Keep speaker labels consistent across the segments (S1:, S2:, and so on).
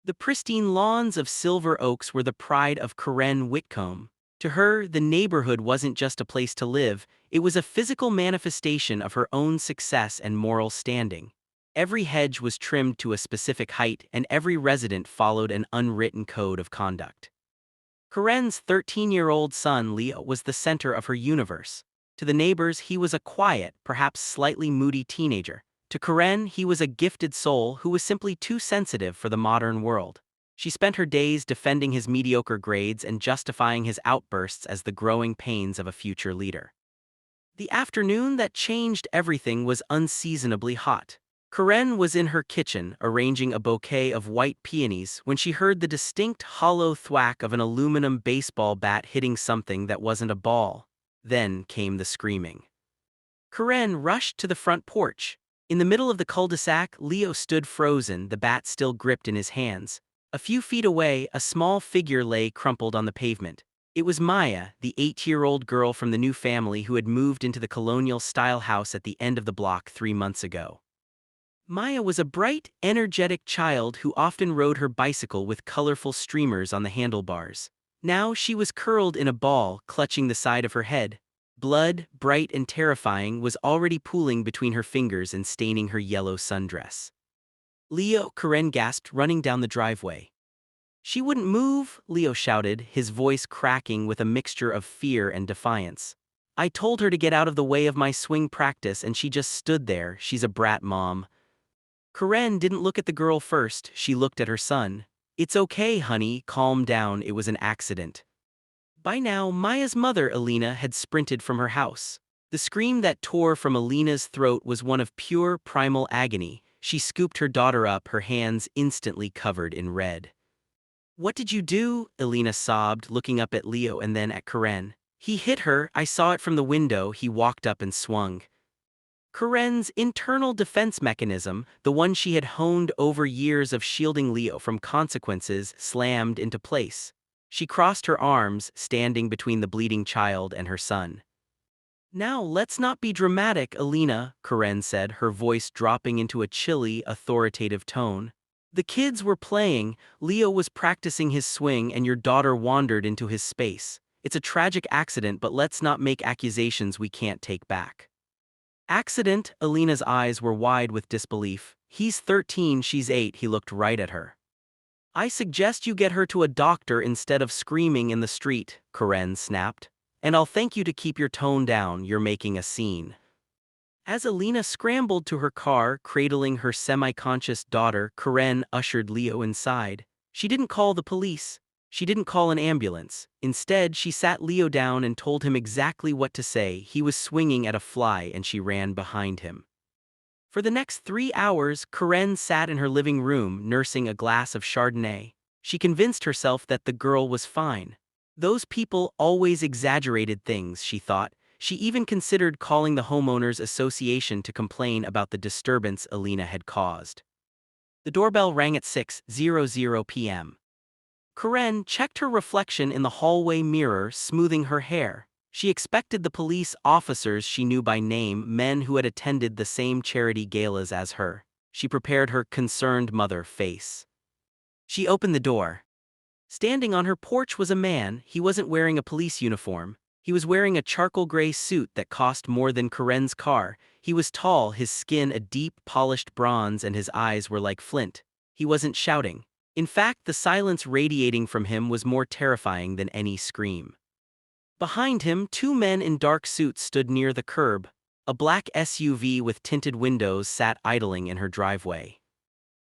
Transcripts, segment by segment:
S1: The pristine lawns of silver oaks were the pride of Karen Whitcomb. To her, the neighborhood wasn't just a place to live, it was a physical manifestation of her own success and moral standing. Every hedge was trimmed to a specific height, and every resident followed an unwritten code of conduct. Karen's 13-year-old son Leo was the center of her universe. To the neighbors, he was a quiet, perhaps slightly moody teenager. To Karen, he was a gifted soul who was simply too sensitive for the modern world. She spent her days defending his mediocre grades and justifying his outbursts as the growing pains of a future leader. The afternoon that changed everything was unseasonably hot. Karen was in her kitchen arranging a bouquet of white peonies when she heard the distinct hollow thwack of an aluminum baseball bat hitting something that wasn't a ball. Then came the screaming. Karen rushed to the front porch. In the middle of the cul-de-sac, Leo stood frozen, the bat still gripped in his hands. A few feet away, a small figure lay crumpled on the pavement. It was Maya, the 8-year-old girl from the new family who had moved into the colonial-style house at the end of the block 3 months ago. Maya was a bright, energetic child who often rode her bicycle with colorful streamers on the handlebars. Now she was curled in a ball, clutching the side of her head. Blood, bright and terrifying, was already pooling between her fingers and staining her yellow sundress. "Leo," Karen gasped, running down the driveway. "She wouldn't move," Leo shouted, his voice cracking with a mixture of fear and defiance. "I told her to get out of the way of my swing practice and she just stood there. She's a brat, Mom." Karen didn't look at the girl first, she looked at her son. "It's okay, honey, calm down, it was an accident." By now, Maya's mother, Alina, had sprinted from her house. The scream that tore from Alina's throat was one of pure, primal agony. She scooped her daughter up, her hands instantly covered in red. "What did you do?" Alina sobbed, looking up at Leo and then at Karen. "He hit her, I saw it from the window," he walked up and swung. Karen's internal defense mechanism, the one she had honed over years of shielding Leo from consequences, slammed into place. She crossed her arms, standing between the bleeding child and her son. "Now let's not be dramatic, Alina," Karen said, her voice dropping into a chilly, authoritative tone. "The kids were playing, Leo was practicing his swing and your daughter wandered into his space. It's a tragic accident, but let's not make accusations we can't take back." "Accident?" Alina's eyes were wide with disbelief. "He's 13, she's 8, he looked right at her. "I suggest you get her to a doctor instead of screaming in the street," Karen snapped. "And I'll thank you to keep your tone down, you're making a scene." As Alina scrambled to her car, cradling her semi-conscious daughter, Karen ushered Leo inside. She didn't call the police. She didn't call an ambulance. Instead, she sat Leo down and told him exactly what to say. He was swinging at a fly and she ran behind him. For the next 3 hours, Karen sat in her living room nursing a glass of Chardonnay. She convinced herself that the girl was fine. Those people always exaggerated things, she thought. She even considered calling the homeowners association to complain about the disturbance Alina had caused. The doorbell rang at 6:00 p.m. Karen checked her reflection in the hallway mirror, smoothing her hair. She expected the police officers she knew by name, men who had attended the same charity galas as her. She prepared her concerned mother face. She opened the door. Standing on her porch was a man. He wasn't wearing a police uniform. He was wearing a charcoal gray suit that cost more than Karen's car. He was tall, his skin a deep, polished bronze, and his eyes were like flint. He wasn't shouting. In fact, the silence radiating from him was more terrifying than any scream. Behind him, 2 men in dark suits stood near the curb. A black SUV with tinted windows sat idling in her driveway.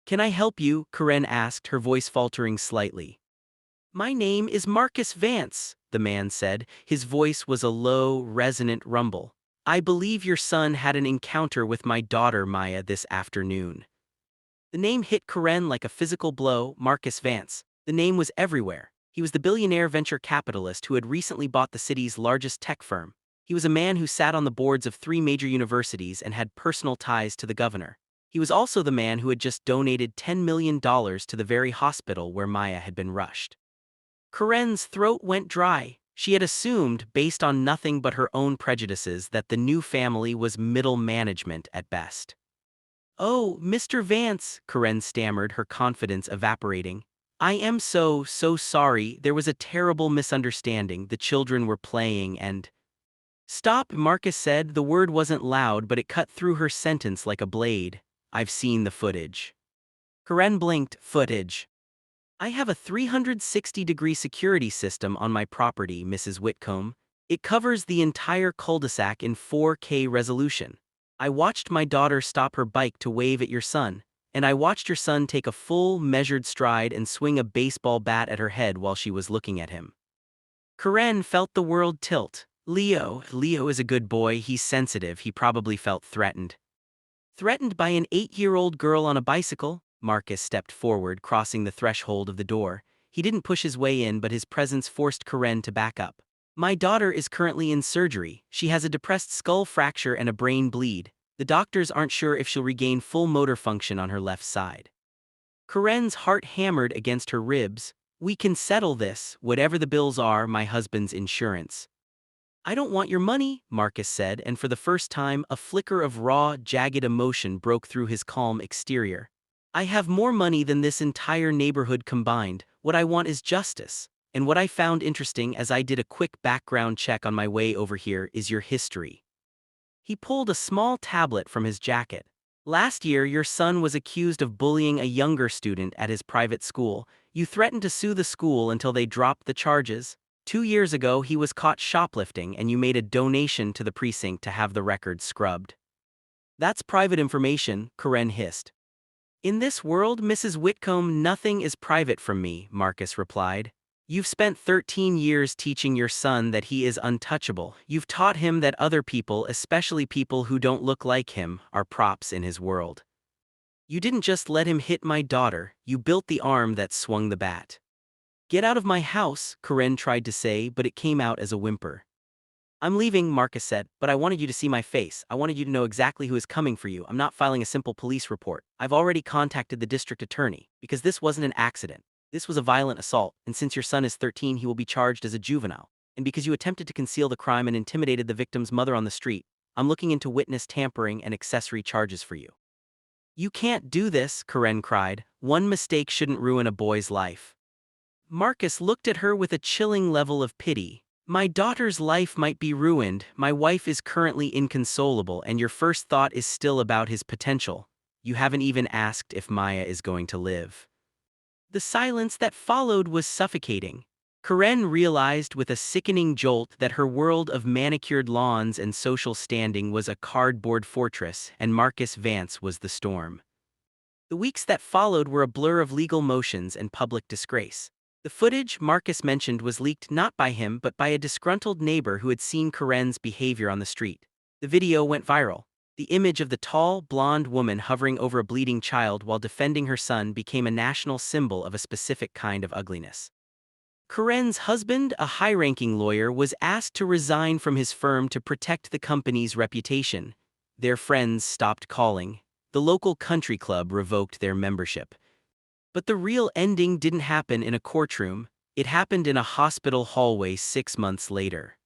S1: "Can I help you?" Karen asked, her voice faltering slightly. "My name is Marcus Vance," the man said. His voice was a low, resonant rumble. "I believe your son had an encounter with my daughter Maya this afternoon." The name hit Karen like a physical blow. Marcus Vance. The name was everywhere. He was the billionaire venture capitalist who had recently bought the city's largest tech firm. He was a man who sat on the boards of 3 major universities and had personal ties to the governor. He was also the man who had just donated $10 million to the very hospital where Maya had been rushed. Karen's throat went dry. She had assumed, based on nothing but her own prejudices, that the new family was middle management at best. "Oh, Mr. Vance," Karen stammered, her confidence evaporating. "I am so sorry. There was a terrible misunderstanding. The children were playing and—" "Stop," Marcus said. The word wasn't loud, but it cut through her sentence like a blade. "I've seen the footage." Karen blinked. "Footage? I have a 360-degree security system on my property, Mrs. Whitcomb. It covers the entire cul-de-sac in 4K resolution. I watched my daughter stop her bike to wave at your son, and I watched your son take a full, measured stride and swing a baseball bat at her head while she was looking at him." Karen felt the world tilt. Leo is a good boy, he's sensitive, he probably felt threatened. Threatened by an 8-year-old girl on a bicycle? Marcus stepped forward, crossing the threshold of the door. He didn't push his way in, but his presence forced Karen to back up. "My daughter is currently in surgery. She has a depressed skull fracture and a brain bleed. The doctors aren't sure if she'll regain full motor function on her left side." Karen's heart hammered against her ribs. "We can settle this, whatever the bills are, my husband's insurance." "I don't want your money," Marcus said, and for the first time, a flicker of raw, jagged emotion broke through his calm exterior. "I have more money than this entire neighborhood combined. What I want is justice. And what I found interesting as I did a quick background check on my way over here is your history." He pulled a small tablet from his jacket. "Last year, your son was accused of bullying a younger student at his private school. You threatened to sue the school until they dropped the charges. 2 years ago, he was caught shoplifting and you made a donation to the precinct to have the record scrubbed." "That's private information," Karen hissed. "In this world, Mrs. Whitcomb, nothing is private from me," Marcus replied. "You've spent 13 years teaching your son that he is untouchable. You've taught him that other people, especially people who don't look like him, are props in his world. You didn't just let him hit my daughter, you built the arm that swung the bat." "Get out of my house," Karen tried to say, but it came out as a whimper. "I'm leaving," Marcus said, "but I wanted you to see my face. I wanted you to know exactly who is coming for you. I'm not filing a simple police report. I've already contacted the district attorney, because this wasn't an accident. This was a violent assault, and since your son is 13, he will be charged as a juvenile. And because you attempted to conceal the crime and intimidated the victim's mother on the street, I'm looking into witness tampering and accessory charges for you." "You can't do this," Karen cried. "One mistake shouldn't ruin a boy's life." Marcus looked at her with a chilling level of pity. "My daughter's life might be ruined, my wife is currently inconsolable, and your first thought is still about his potential. You haven't even asked if Maya is going to live." The silence that followed was suffocating. Karen realized with a sickening jolt that her world of manicured lawns and social standing was a cardboard fortress, and Marcus Vance was the storm. The weeks that followed were a blur of legal motions and public disgrace. The footage Marcus mentioned was leaked not by him but by a disgruntled neighbor who had seen Karen's behavior on the street. The video went viral. The image of the tall, blonde woman hovering over a bleeding child while defending her son became a national symbol of a specific kind of ugliness. Karen's husband, a high-ranking lawyer, was asked to resign from his firm to protect the company's reputation. Their friends stopped calling. The local country club revoked their membership. But the real ending didn't happen in a courtroom, it happened in a hospital hallway 6 months later.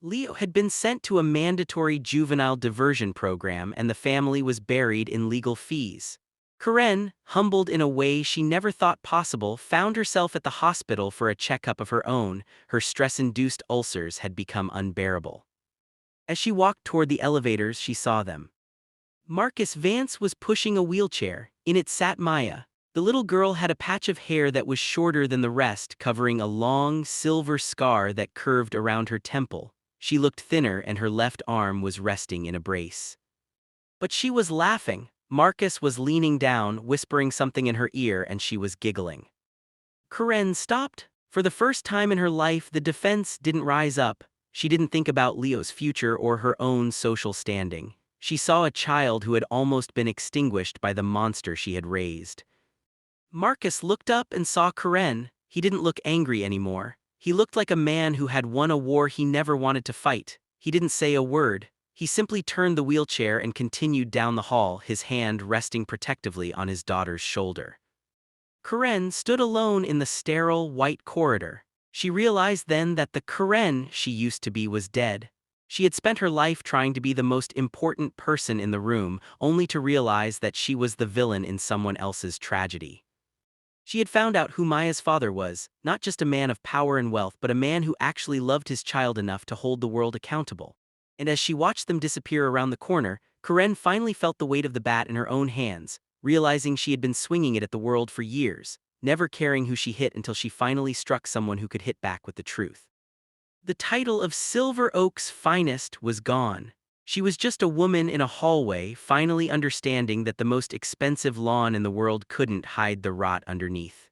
S1: Leo had been sent to a mandatory juvenile diversion program and the family was buried in legal fees. Karen, humbled in a way she never thought possible, found herself at the hospital for a checkup of her own. Her stress-induced ulcers had become unbearable. As she walked toward the elevators, she saw them. Marcus Vance was pushing a wheelchair. In it sat Maya. The little girl had a patch of hair that was shorter than the rest, covering a long, silver scar that curved around her temple. She looked thinner and her left arm was resting in a brace. But she was laughing. Marcus was leaning down, whispering something in her ear, and she was giggling. Karen stopped. For the first time in her life, the defense didn't rise up. She didn't think about Leo's future or her own social standing. She saw a child who had almost been extinguished by the monster she had raised. Marcus looked up and saw Karen. He didn't look angry anymore. He looked like a man who had won a war he never wanted to fight. He didn't say a word. He simply turned the wheelchair and continued down the hall, his hand resting protectively on his daughter's shoulder. Karen stood alone in the sterile, white corridor. She realized then that the Karen she used to be was dead. She had spent her life trying to be the most important person in the room, only to realize that she was the villain in someone else's tragedy. She had found out who Maya's father was, not just a man of power and wealth, but a man who actually loved his child enough to hold the world accountable. And as she watched them disappear around the corner, Karen finally felt the weight of the bat in her own hands, realizing she had been swinging it at the world for years, never caring who she hit until she finally struck someone who could hit back with the truth. The title of Silver Oak's finest was gone. She was just a woman in a hallway, finally understanding that the most expensive lawn in the world couldn't hide the rot underneath.